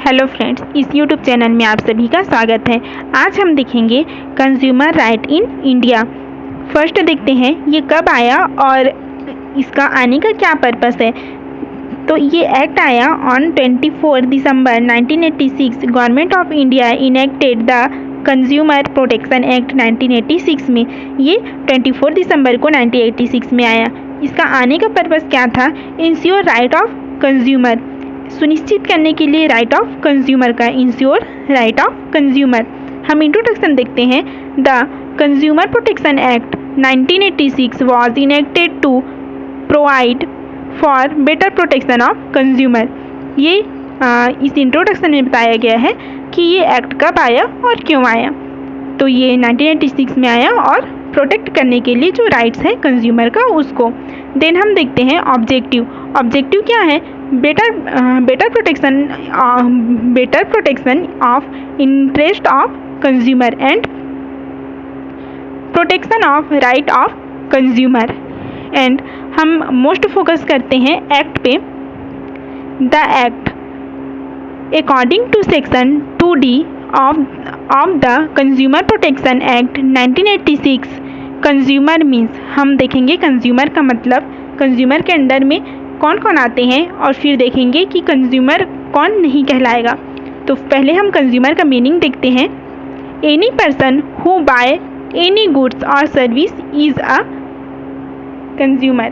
Hello friends, इस YouTube channel में आप सभी का स्वागत है। आज हम देखेंगे consumer right in India. First देखते हैं ये कब आया और इसका आने का क्या पर्पस है। तो ये एक्ट आया on 24 December 1986। Government of India enacted the consumer protection act 1986 में। ये 24 दिसंबर को 1986 में आया। इसका आने का पर्पस क्या था? इंश्योर राइट ऑफ कंज्यूमर, सुनिश्चित करने के लिए राइट ऑफ कंज्यूमर का, इंश्योर राइट ऑफ कंज्यूमर। हम इंट्रोडक्शन देखते हैं। The consumer protection act 1986 was enacted to provide for better protection of consumer. ये इस इंट्रोडक्शन में बताया गया है कि ये एक्ट कब आया और क्यों आया। तो ये 1986 में आया और प्रोटेक्ट करने के लिए जो राइट्स है कंज्यूमर का उसको। देन हम देखते हैं ऑब्जेक्टिव। ऑब्जेक्टिव क्या है? Better protection of interest of consumer and protection of right of consumer. And हम मोस्ट फोकस करते हैं एक्ट पे। The act according to section 2D of the consumer protection act 1986, consumer means, हम देखेंगे consumer का मतलब, कंज्यूमर के under में कौन कौन आते हैं और फिर देखेंगे कि कंज्यूमर कौन नहीं कहलाएगा। तो पहले हम कंज्यूमर का मीनिंग देखते हैं। Any person who by any goods और सर्विस इज़ अ कंज्यूमर।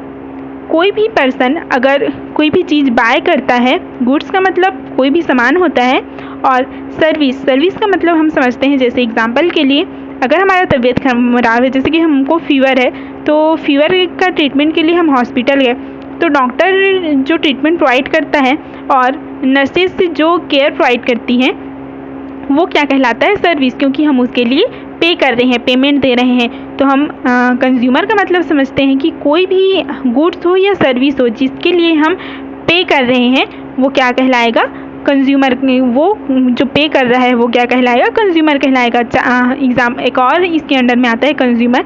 कोई भी पर्सन अगर कोई भी चीज़ बाय करता है, गुड्स का मतलब कोई भी सामान होता है, और सर्विस का मतलब हम समझते हैं, जैसे एग्जांपल के लिए अगर हमारा तबीयत खराब है, जैसे कि हमको फीवर है, तो फीवर का ट्रीटमेंट के लिए हम हॉस्पिटल गए, तो डॉक्टर जो ट्रीटमेंट प्रोवाइड करता है और नर्सेज जो केयर प्रोवाइड करती हैं वो क्या कहलाता है? सर्विस, क्योंकि हम उसके लिए पे कर रहे हैं, पेमेंट दे रहे हैं। तो हम कंज्यूमर का मतलब समझते हैं कि कोई भी गुड्स हो या सर्विस हो जिसके लिए हम पे कर रहे हैं वो क्या कहलाएगा? कंज्यूमर। वो जो पे कर रहा है वो क्या कहलाएगा? कंज्यूमर कहलाएगा। एक और इसके अंडर में आता है कंज्यूमर,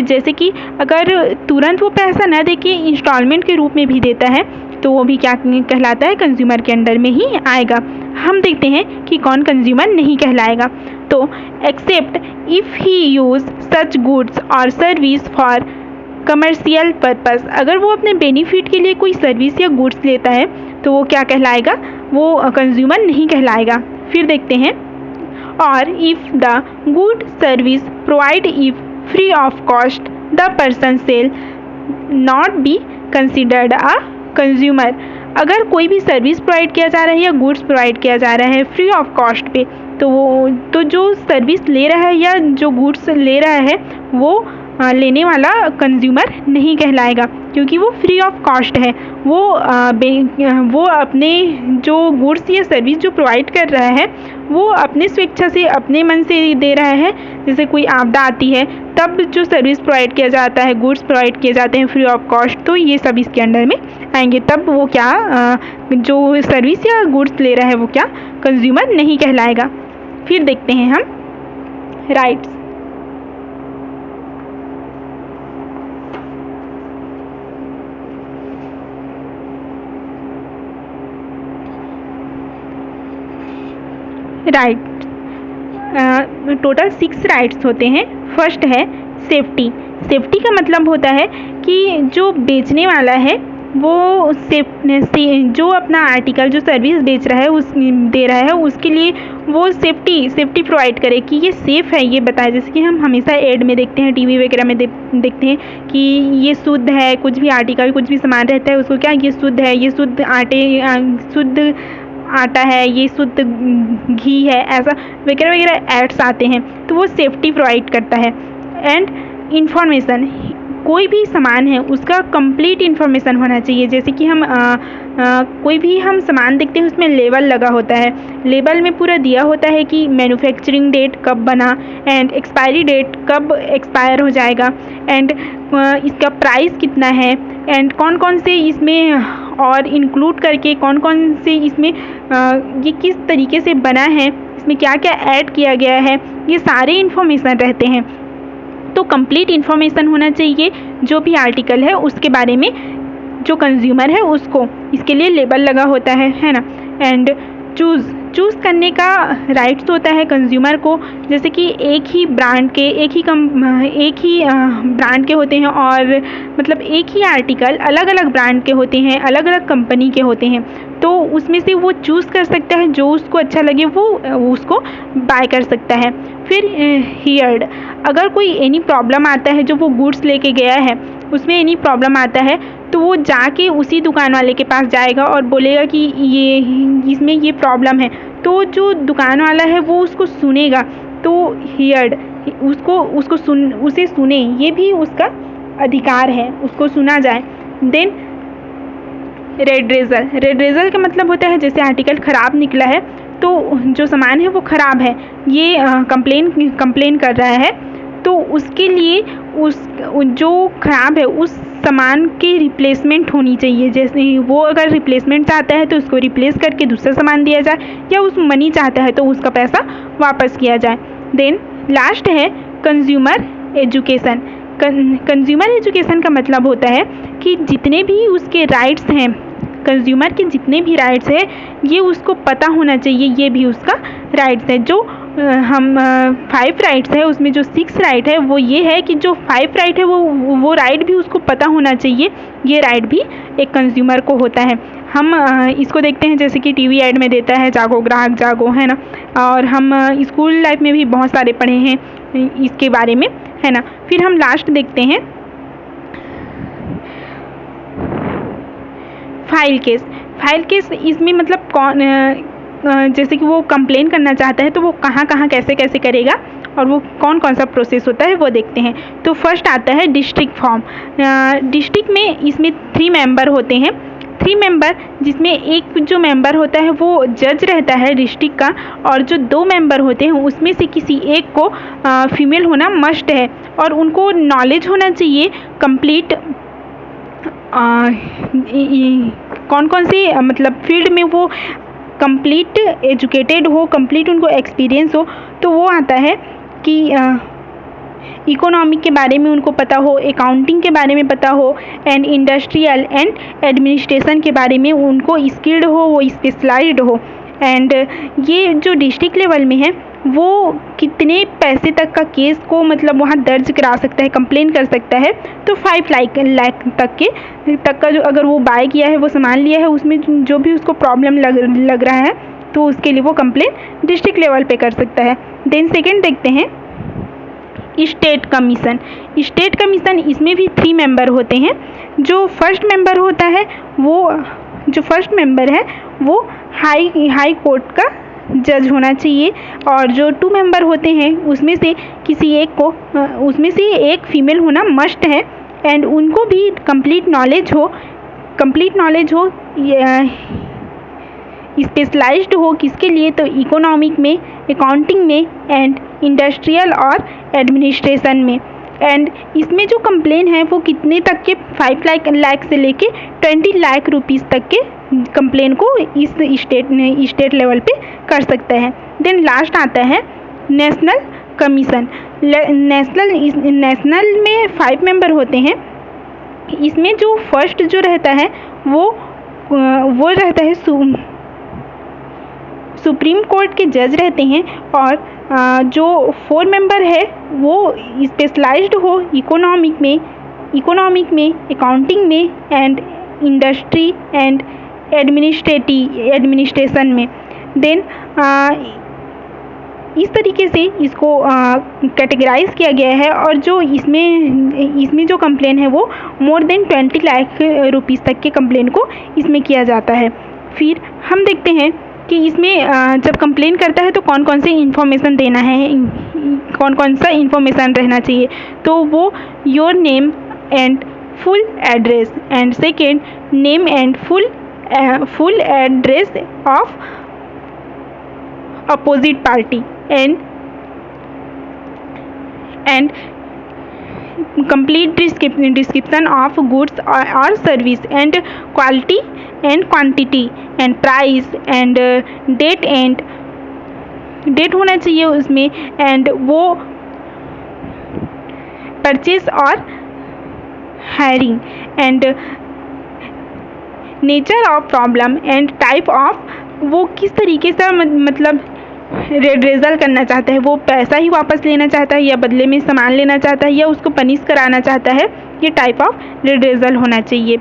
जैसे कि अगर तुरंत वो पैसा न दे के इंस्टॉलमेंट के रूप में भी देता है तो वो भी क्या कहलाता है? कंज्यूमर के अंडर में ही आएगा। हम देखते हैं कि कौन कंज्यूमर नहीं कहलाएगा। तो except if he use such goods और सर्विस फॉर कमर्शियल पर्पस। अगर वो अपने बेनिफिट के लिए कोई सर्विस या गुड्स लेता है तो वो क्या कहलाएगा? वो कंज्यूमर नहीं कहलाएगा। फिर देखते हैं, और if the good service provide if free of cost the person shall not be considered a consumer. अगर कोई भी सर्विस प्रोवाइड किया जा रहा है या गुड्स प्रोवाइड किया जा रहा है फ्री ऑफ कॉस्ट पे, तो जो सर्विस ले रहा है या जो गुड्स ले रहा है वो लेने वाला कंज्यूमर नहीं कहलाएगा, क्योंकि वो फ्री ऑफ कॉस्ट है। वो अपने जो गुड्स या सर्विस जो प्रोवाइड कर रहा है वो अपने स्वेच्छा से, अपने मन से दे रहा है। जैसे कोई आपदा आती है तब जो सर्विस प्रोवाइड किया जाता है, गुड्स प्रोवाइड किए जाते हैं फ्री ऑफ कॉस्ट, तो ये सब इसके अंडर में आएंगे। तब वो क्या जो सर्विस या गुड्स ले रहा है वो क्या कंज्यूमर नहीं कहलाएगा। फिर देखते हैं हम राइट्स। राइट टोटल 6 राइट्स होते हैं। फर्स्ट है सेफ्टी। सेफ्टी का मतलब होता है कि जो बेचने वाला है वो जो अपना आर्टिकल, जो सर्विस बेच रहा है, दे रहा है, उसके लिए वो सेफ्टी प्रोवाइड करे कि ये सेफ़ है, ये बताए। जैसे कि हम हमेशा ऐड में देखते हैं, टीवी वगैरह में देखते हैं कि ये शुद्ध है, कुछ भी आर्टिकल, कुछ भी सामान रहता है उसको क्या, ये शुद्ध है, ये शुद्ध आटा है, ये शुद्ध घी है, ऐसा वगैरह वगैरह एड्स आते हैं, तो वो सेफ्टी प्रोवाइड करता है। एंड इंफॉर्मेशन, कोई भी सामान है उसका कंप्लीट इन्फॉर्मेशन होना चाहिए। जैसे कि हम कोई भी हम सामान देखते हैं उसमें लेबल लगा होता है, लेबल में पूरा दिया होता है कि मैन्युफैक्चरिंग डेट कब बना एंड एक्सपायरी डेट कब एक्सपायर हो जाएगा, एंड इसका प्राइस कितना है, एंड कौन कौन से इसमें और इंक्लूड करके कौन कौन से इसमें ये किस तरीके से बना है, इसमें क्या क्या ऐड किया गया है, ये सारे इन्फॉर्मेशन रहते हैं। तो कंप्लीट इन्फॉर्मेशन होना चाहिए जो भी आर्टिकल है उसके बारे में, जो कंज्यूमर है उसको, इसके लिए लेबल लगा होता है ना। एंड चूज़ करने का राइट्स होता है कंज्यूमर को, जैसे कि एक ही ब्रांड के होते हैं, और मतलब एक ही आर्टिकल अलग अलग ब्रांड के होते हैं, अलग अलग कंपनी के होते हैं, तो उसमें से वो चूज़ कर सकता है, जो उसको अच्छा लगे वो उसको बाय कर सकता है। फिर हियर्ड, अगर कोई एनी प्रॉब्लम आता है, जो वो गुड्स लेके गया है उसमें एनी प्रॉब्लम आता है, तो वो जाके उसी दुकान वाले के पास जाएगा और बोलेगा कि ये इसमें ये प्रॉब्लम है, तो जो दुकान वाला है वो उसको सुनेगा। तो हियर्ड, उसे सुने, ये भी उसका अधिकार है, उसको सुना जाए। देन रेड्रेजल का मतलब होता है, जैसे आर्टिकल ख़राब निकला है, तो जो सामान है वो ख़राब है, ये कंप्लेन कर रहा है, तो उसके लिए जो ख़राब है उस सामान की रिप्लेसमेंट होनी चाहिए। जैसे वो अगर रिप्लेसमेंट चाहता है तो उसको रिप्लेस करके दूसरा सामान दिया जाए, या उस मनी चाहता है तो उसका पैसा वापस किया जाए। देन लास्ट है कंज्यूमर एजुकेशन। कंज्यूमर एजुकेशन का मतलब होता है कि जितने भी उसके राइट्स हैं, कंज्यूमर के जितने भी राइट्स हैं, ये उसको पता होना चाहिए, ये भी उसका राइट्स है। जो हम 5 राइट्स है, उसमें जो 6 राइट है वो ये है कि जो 5 राइट है वो राइट भी उसको पता होना चाहिए, ये राइट भी एक कंज्यूमर को होता है। हम इसको देखते हैं, जैसे कि टीवी ऐड में देता है, जागो ग्राहक जागो, है ना, और हम स्कूल लाइफ में भी बहुत सारे पढ़े हैं इसके बारे में, है ना। फिर हम लास्ट देखते हैं फाइल केस। इसमें मतलब कौन, जैसे कि वो कंप्लेन करना चाहता है तो वो कहाँ कैसे करेगा, और वो कौन सा प्रोसेस होता है वो देखते हैं। तो फर्स्ट आता है डिस्ट्रिक्ट फॉर्म। डिस्ट्रिक्ट में इसमें 3 मेंबर होते हैं, 3 मेंबर, जिसमें एक जो मेंबर होता है वो जज रहता है डिस्ट्रिक्ट का, और जो 2 मेंबर होते हैं उसमें से किसी एक को फीमेल होना मस्ट है, और उनको नॉलेज होना चाहिए कंप्लीट, कौन से मतलब फील्ड में वो कंप्लीट एजुकेटेड हो, कंप्लीट उनको एक्सपीरियंस हो। तो वो आता है कि इकोनॉमिक के बारे में उनको पता हो, अकाउंटिंग के बारे में पता हो, एंड इंडस्ट्रियल एंड एडमिनिस्ट्रेशन के बारे में उनको स्किल्ड हो, वो स्पेशलाइज्ड हो। एंड ये जो डिस्ट्रिक्ट लेवल में है वो कितने पैसे तक का केस को मतलब वहाँ दर्ज करा सकता है, कंप्लेन कर सकता है, तो 5 लाख तक का जो अगर वो बाय किया है, वो सामान लिया है, उसमें जो भी उसको प्रॉब्लम लग रहा है, तो उसके लिए वो कंप्लेन डिस्ट्रिक्ट लेवल पे कर सकता है। देन सेकेंड देखते हैं स्टेट कमीशन। इसमें भी 3 मेंबर होते हैं। जो फर्स्ट मेंबर होता है वो हाई कोर्ट का जज होना चाहिए, और जो 2 मेंबर होते हैं उसमें से एक फीमेल होना मस्ट है, एंड उनको भी कंप्लीट नॉलेज हो, स्पेशलाइज्ड हो, किसके लिए, तो इकोनॉमिक में, अकाउंटिंग में, एंड इंडस्ट्रियल और एडमिनिस्ट्रेशन में। एंड इसमें जो कंप्लेन है वो कितने तक के 5 लाख से लेके 20 लाख रुपीज़ तक के कंप्लेन को इस स्टेट लेवल पे कर सकते हैं। देन लास्ट आता है नेशनल कमीशन। नेशनल में 5 मेंबर होते हैं। इसमें जो फर्स्ट जो रहता है वो रहता है सुप्रीम कोर्ट के जज रहते हैं, और जो 4 मेंबर है वो स्पेशलाइज्ड हो इकोनॉमिक में, अकाउंटिंग में, एंड इंडस्ट्री एंड एडमिनिस्ट्रेशन में। देन इस तरीके से इसको कैटेगराइज किया गया है, और जो इसमें जो कंप्लेन है वो मोर देन 20 लाख रुपीज़ तक के कंप्लेन को इसमें किया जाता है। फिर हम देखते हैं कि इसमें जब कंप्लेन करता है तो कौन से इन्फॉर्मेशन देना है, कौन सा इन्फॉर्मेशन रहना चाहिए। तो वो your name and full address, and second name and full address of opposite party, and complete description of goods or service, and quality and quantity and price and date होना चाहिए उसमें, एंड वो purchase और hiring, and nature of problem and type of वो किस तरीके से मतलब रेड्रेजल करना चाहता है, वो पैसा ही वापस लेना चाहता है या बदले में सामान लेना चाहता है या उसको पनिश कराना चाहता है, ये टाइप ऑफ रेड्रेजल होना चाहिए।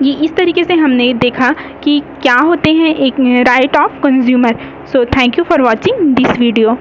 ये इस तरीके से हमने देखा कि क्या होते हैं एक right of consumer. So thank you for watching this video.